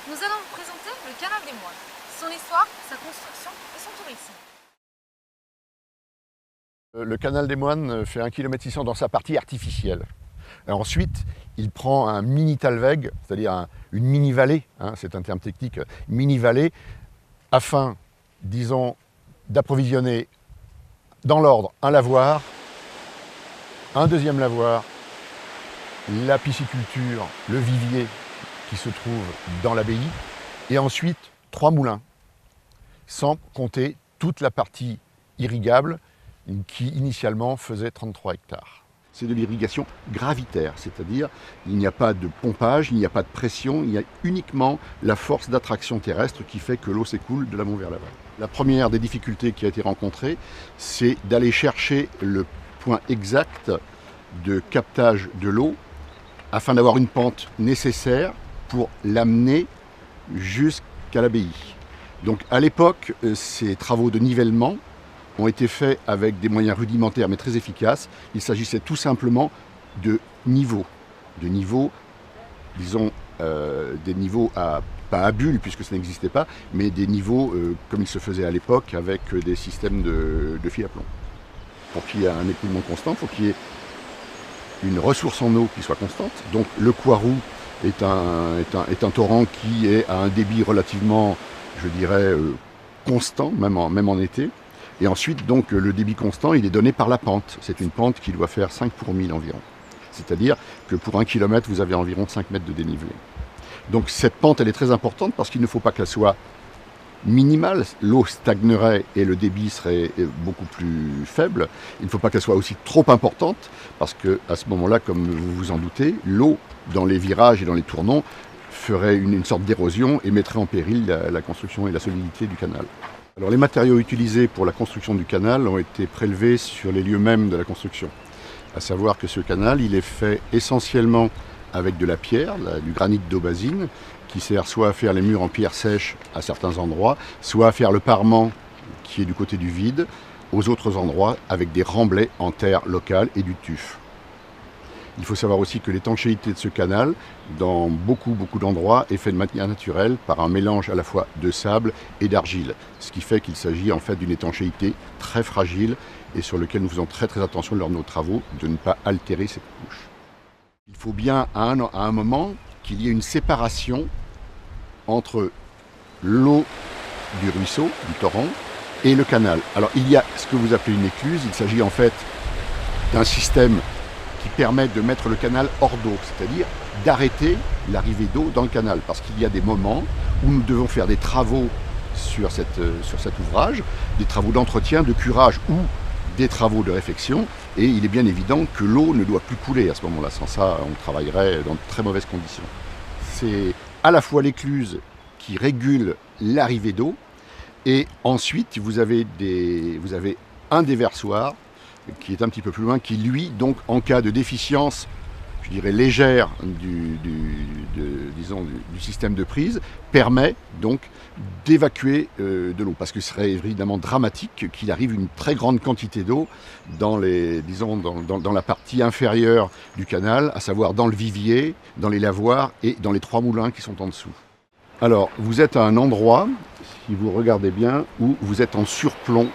Nous allons vous présenter le canal des Moines, son histoire, sa construction et son tourisme. Le canal des Moines fait 1,6 km dans sa partie artificielle. Et ensuite, il prend un mini-talweg, c'est-à-dire une mini-vallée, c'est un terme technique, mini-vallée, afin, disons, d'approvisionner dans l'ordre un lavoir, un deuxième lavoir, la pisciculture, le vivier qui se trouve dans l'abbaye, et ensuite 3 moulins, sans compter toute la partie irrigable qui initialement faisait 33 hectares. C'est de l'irrigation gravitaire, c'est-à-dire il n'y a pas de pompage, il n'y a pas de pression, il y a uniquement la force d'attraction terrestre qui fait que l'eau s'écoule de l'amont vers l'aval. La première des difficultés qui a été rencontrée, c'est d'aller chercher le point exact de captage de l'eau afin d'avoir une pente nécessaire pour l'amener jusqu'à l'abbaye. Donc à l'époque, ces travaux de nivellement ont été faits avec des moyens rudimentaires mais très efficaces. Il s'agissait tout simplement de niveaux, disons des niveaux pas à bulles puisque ça n'existait pas, mais des niveaux comme il se faisait à l'époque avec des systèmes de fil à plomb. Pour qu'il y ait un écoulement constant, il faut qu'il y ait une ressource en eau qui soit constante. Donc le Coiroux est un torrent qui est à un débit relativement, je dirais, constant, même en été. Et ensuite, donc, le débit constant, il est donné par la pente. C'est une pente qui doit faire 5 pour 1000 environ. C'est-à-dire que pour 1 km, vous avez environ 5 mètres de dénivelé. Donc cette pente, elle est très importante parce qu'il ne faut pas qu'elle soit minimale. L'eau stagnerait et le débit serait beaucoup plus faible. Il ne faut pas qu'elle soit aussi trop importante parce qu'à ce moment-là, comme vous vous en doutez, l'eau dans les virages et dans les tournants ferait une sorte d'érosion et mettrait en péril la construction et la solidité du canal. Alors les matériaux utilisés pour la construction du canal ont été prélevés sur les lieux mêmes de la construction. À savoir que ce canal, il est fait essentiellement avec de la pierre, du granit d'aubazine, qui sert soit à faire les murs en pierre sèche à certains endroits, soit à faire le parement qui est du côté du vide, aux autres endroits avec des remblais en terre locale et du tuf. Il faut savoir aussi que l'étanchéité de ce canal, dans beaucoup d'endroits, est faite de manière naturelle par un mélange à la fois de sable et d'argile. Ce qui fait qu'il s'agit en fait d'une étanchéité très fragile et sur laquelle nous faisons très attention lors de nos travaux de ne pas altérer cette couche. Il faut bien à un moment qu'il y ait une séparation entre l'eau du ruisseau, du torrent, et le canal. Alors il y a ce que vous appelez une écluse, il s'agit en fait d'un système qui permet de mettre le canal hors d'eau, c'est-à-dire d'arrêter l'arrivée d'eau dans le canal, parce qu'il y a des moments où nous devons faire des travaux sur cet ouvrage, des travaux d'entretien, de curage ou des travaux de réfection, et il est bien évident que l'eau ne doit plus couler à ce moment-là. Sans ça, on travaillerait dans de très mauvaises conditions. C'est à la fois l'écluse qui régule l'arrivée d'eau, et ensuite vous avez un déversoir qui est un petit peu plus loin, qui lui, donc, en cas de déficience, je dirais légère du système de prise, permet donc d'évacuer de l'eau. Parce que ce serait évidemment dramatique qu'il arrive une très grande quantité d'eau dans la partie inférieure du canal, à savoir dans le vivier, dans les lavoirs et dans les 3 moulins qui sont en dessous. Alors, vous êtes à un endroit, si vous regardez bien, où vous êtes en surplomb.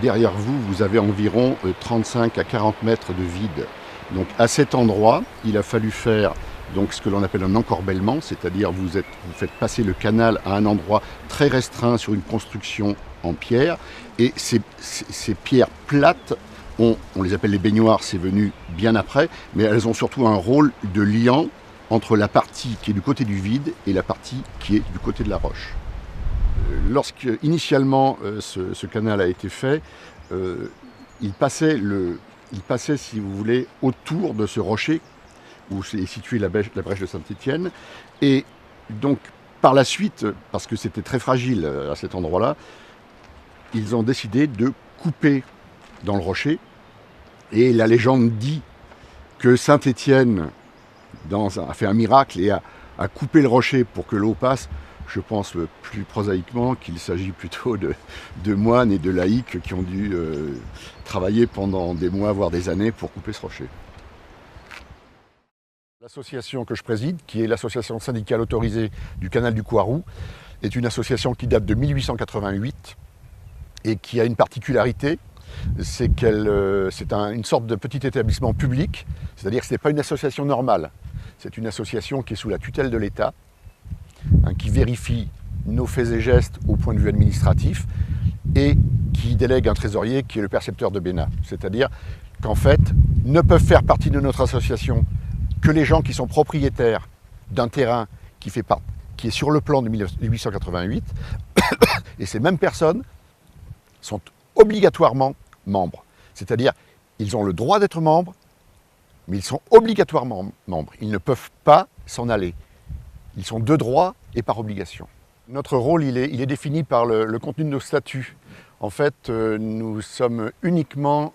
Derrière vous, vous avez environ 35 à 40 mètres de vide. Donc à cet endroit, il a fallu faire donc, ce que l'on appelle un encorbellement, c'est-à-dire vous faites passer le canal à un endroit très restreint sur une construction en pierre. Et ces pierres plates, on les appelle les baignoires, c'est venu bien après, mais elles ont surtout un rôle de liant entre la partie qui est du côté du vide et la partie qui est du côté de la roche. Lorsque initialement ce canal a été fait, il passait, si vous voulez, autour de ce rocher où est située la brèche de Saint-Étienne. Et donc, par la suite, parce que c'était très fragile à cet endroit-là, ils ont décidé de couper dans le rocher. Et la légende dit que Saint-Étienne a fait un miracle et a coupé le rocher pour que l'eau passe. Je pense plus prosaïquement qu'il s'agit plutôt de moines et de laïcs qui ont dû travailler pendant des mois, voire des années pour couper ce rocher. L'association que je préside, qui est l'association syndicale autorisée du canal du Coiroux, est une association qui date de 1888 et qui a une particularité, c'est qu'elle c'est une sorte de petit établissement public, c'est-à-dire que ce n'est pas une association normale, c'est une association qui est sous la tutelle de l'État, qui vérifie nos faits et gestes au point de vue administratif et qui délègue un trésorier qui est le percepteur de Bénat. C'est-à-dire qu'en fait, ne peuvent faire partie de notre association que les gens qui sont propriétaires d'un terrain qui est sur le plan de 1888, et ces mêmes personnes sont obligatoirement membres. C'est-à-dire, ils ont le droit d'être membres, mais ils sont obligatoirement membres. Ils ne peuvent pas s'en aller. Ils sont de droit et par obligation. Notre rôle, il est défini par le contenu de nos statuts. En fait, nous sommes uniquement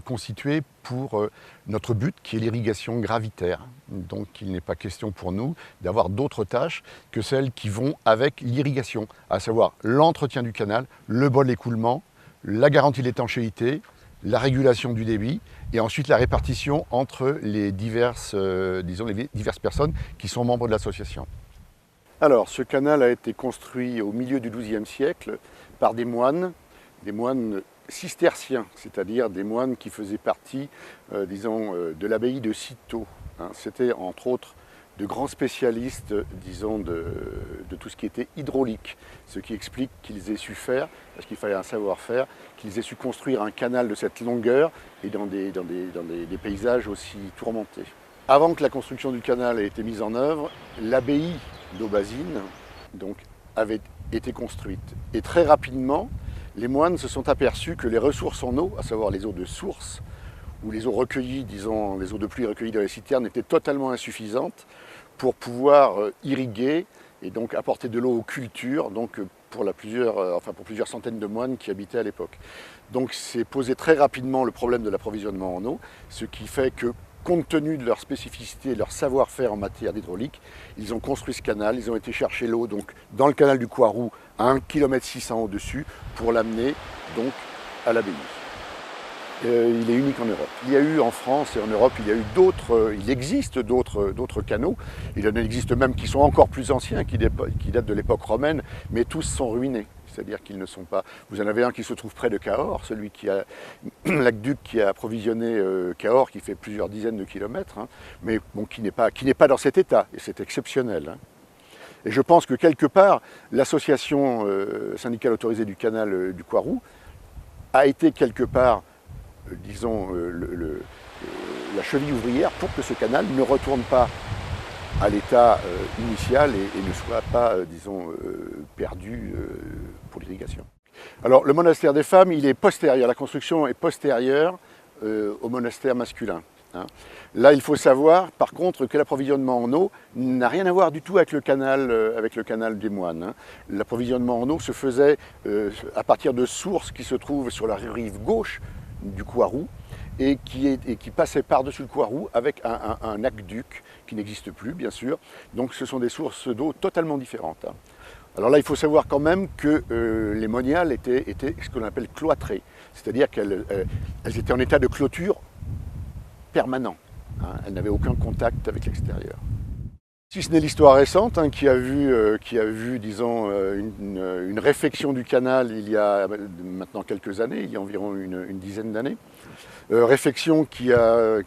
constitués pour notre but, qui est l'irrigation gravitaire. Donc, il n'est pas question pour nous d'avoir d'autres tâches que celles qui vont avec l'irrigation, à savoir l'entretien du canal, le bol d'écoulement, la garantie de l'étanchéité, la régulation du débit et ensuite la répartition entre les diverses personnes qui sont membres de l'association. Alors, ce canal a été construit au milieu du XIIe siècle par des moines cisterciens, c'est-à-dire des moines qui faisaient partie, de l'abbaye de Cîteaux. C'était entre autres de grands spécialistes, de tout ce qui était hydraulique, ce qui explique qu'ils aient su faire, parce qu'il fallait un savoir-faire, qu'ils aient su construire un canal de cette longueur et dans des paysages aussi tourmentés. Avant que la construction du canal ait été mise en œuvre, l'abbaye d'Aubazine avait été construite. Et très rapidement, les moines se sont aperçus que les ressources en eau, à savoir les eaux de source, ou les eaux recueillies, les eaux de pluie recueillies dans les citernes, étaient totalement insuffisantes pour pouvoir irriguer et donc apporter de l'eau aux cultures, pour plusieurs centaines de moines qui habitaient à l'époque. Donc c'est posé très rapidement le problème de l'approvisionnement en eau, ce qui fait que, compte tenu de leur spécificité et de leur savoir-faire en matière d'hydraulique, ils ont construit ce canal, ils ont été chercher l'eau dans le canal du Coiroux à 1,6 km au-dessus pour l'amener à l'abbaye. Il est unique en Europe. Il y a eu en France et en Europe, il existe d'autres canaux. Il en existe même qui sont encore plus anciens, qui datent de l'époque romaine, mais tous sont ruinés. C'est-à-dire qu'ils ne sont pas... Vous en avez un qui se trouve près de Cahors, celui l'aqueduc qui a approvisionné Cahors, qui fait plusieurs dizaines de kilomètres, mais qui n'est pas dans cet état, et c'est exceptionnel. Et je pense que quelque part, l'association syndicale autorisée du canal du Coiroux a été quelque part, la cheville ouvrière pour que ce canal ne retourne pas à l'état initial et ne soit pas, perdu pour l'irrigation. Alors, le monastère des femmes, il est postérieur, la construction est postérieure au monastère masculin. Là, il faut savoir, par contre, que l'approvisionnement en eau n'a rien à voir du tout avec le canal des moines. L'approvisionnement en eau se faisait à partir de sources qui se trouvent sur la rive gauche du Coiroux et qui passaient par-dessus le Coiroux avec un aqueduc qui n'existe plus, bien sûr. Donc, ce sont des sources d'eau totalement différentes. Alors là, il faut savoir quand même que les moniales étaient ce qu'on appelle cloîtrées, c'est-à-dire qu'elles étaient en état de clôture permanent. Elles n'avaient aucun contact avec l'extérieur. Si ce n'est l'histoire récente qui a vu une réfection du canal il y a maintenant quelques années, il y a environ une dizaine d'années. Réfection qui a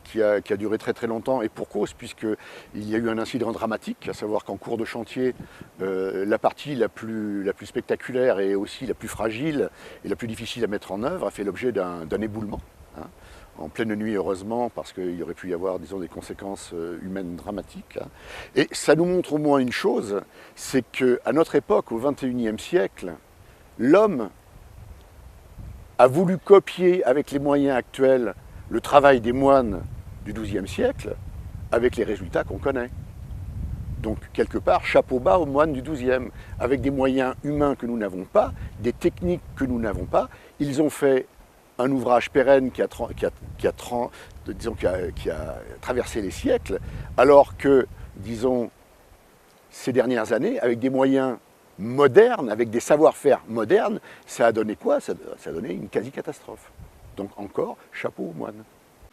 duré très très longtemps et pour cause, puisqu'il y a eu un incident dramatique, à savoir qu'en cours de chantier, la partie la plus spectaculaire et aussi la plus fragile et la plus difficile à mettre en œuvre a fait l'objet d'un éboulement. En pleine nuit, heureusement, parce qu'il y aurait pu y avoir, des conséquences humaines dramatiques. Et ça nous montre au moins une chose, c'est qu'à notre époque, au XXIe siècle, l'homme a voulu copier avec les moyens actuels le travail des moines du XIIe siècle, avec les résultats qu'on connaît. Donc, quelque part, chapeau bas aux moines du XIIe. Avec des moyens humains que nous n'avons pas, des techniques que nous n'avons pas, ils ont fait un ouvrage pérenne qui a traversé les siècles, alors que, ces dernières années, avec des moyens modernes, avec des savoir-faire modernes, ça a donné quoi? Ça a donné une quasi-catastrophe. Donc encore, chapeau aux moines.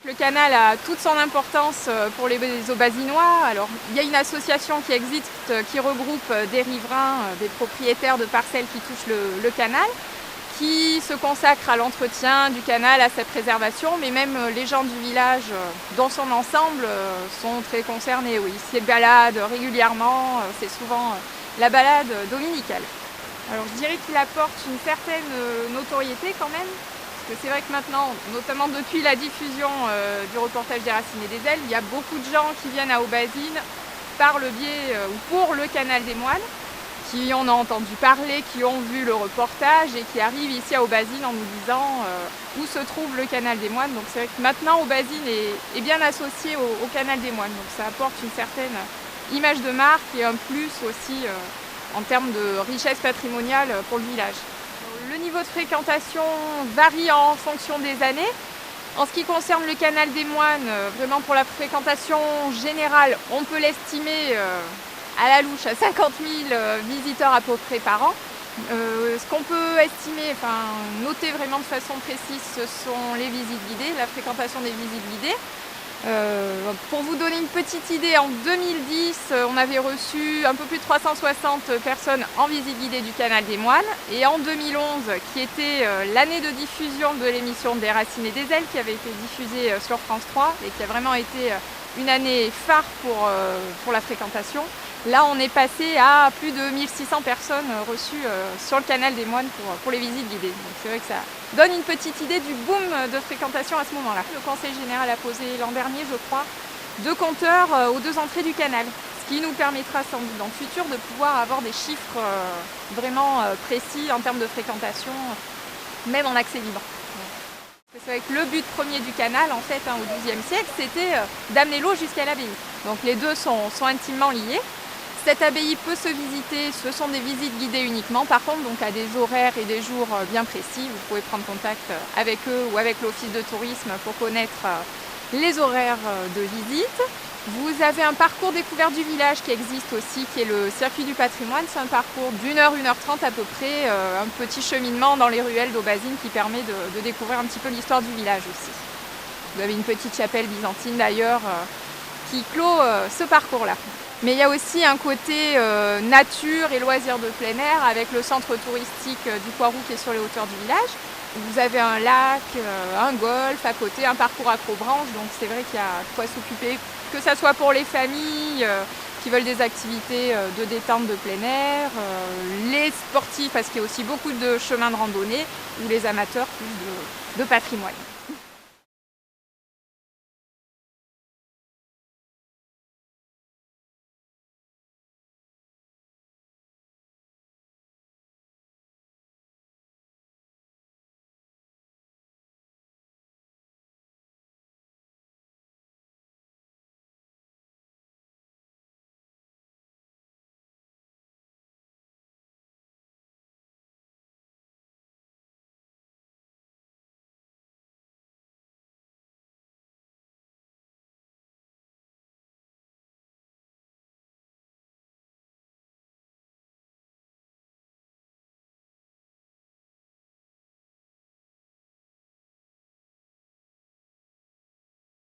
Le canal a toute son importance pour les Aubazinois. Alors, il y a une association qui existe qui regroupe des riverains, des propriétaires de parcelles qui touchent le canal, qui se consacrent à l'entretien du canal, à sa préservation, mais même les gens du village dans son ensemble sont très concernés. Oui, ils se baladent régulièrement, c'est souvent la balade dominicale. Alors je dirais qu'il apporte une certaine notoriété quand même, parce que c'est vrai que maintenant, notamment depuis la diffusion du reportage des Racines et des Ailes, il y a beaucoup de gens qui viennent à Aubazine par le biais ou pour le canal des Moines, qui en ont entendu parler, qui ont vu le reportage et qui arrivent ici à Aubazine en nous disant où se trouve le canal des Moines. Donc c'est vrai que maintenant Aubazine est bien associé au canal des Moines, donc ça apporte une certaine image de marque et un plus aussi en termes de richesse patrimoniale pour le village. Le niveau de fréquentation varie en fonction des années. En ce qui concerne le canal des Moines, vraiment pour la fréquentation générale, on peut l'estimer à la louche à 50 000 visiteurs à peu près par an. Ce qu'on peut estimer, noter vraiment de façon précise, ce sont les visites guidées, la fréquentation des visites guidées. Pour vous donner une petite idée, en 2010, on avait reçu un peu plus de 360 personnes en visite guidée du canal des Moines. Et en 2011, qui était l'année de diffusion de l'émission des Racines et des Ailes, qui avait été diffusée sur France 3 et qui a vraiment été une année phare pour la fréquentation, là on est passé à plus de 1600 personnes reçues sur le canal des Moines pour les visites guidées. Donc c'est vrai que ça donne une petite idée du boom de fréquentation à ce moment-là. Le Conseil général a posé l'an dernier, je crois, 2 compteurs aux 2 entrées du canal, ce qui nous permettra sans doute dans le futur de pouvoir avoir des chiffres vraiment précis en termes de fréquentation, même en accès libre. C'est vrai que le but premier du canal, en fait, au XIIe siècle, c'était d'amener l'eau jusqu'à l'abbaye. Donc les deux sont intimement liés. Cette abbaye peut se visiter, ce sont des visites guidées uniquement, par contre donc à des horaires et des jours bien précis. Vous pouvez prendre contact avec eux ou avec l'office de tourisme pour connaître les horaires de visite. Vous avez un parcours découverte du village qui existe aussi, qui est le circuit du patrimoine. C'est un parcours d'1 heure, 1 heure 30 à peu près, un petit cheminement dans les ruelles d'Aubazine qui permet de découvrir un petit peu l'histoire du village aussi. Vous avez une petite chapelle byzantine d'ailleurs qui clôt ce parcours-là. Mais il y a aussi un côté nature et loisirs de plein air avec le centre touristique du Poiroux qui est sur les hauteurs du village. Vous avez un lac, un golf à côté, un parcours accrobranche, donc c'est vrai qu'il y a de quoi s'occuper, que ce soit pour les familles qui veulent des activités de détente de plein air, les sportifs parce qu'il y a aussi beaucoup de chemins de randonnée, ou les amateurs plus de patrimoine.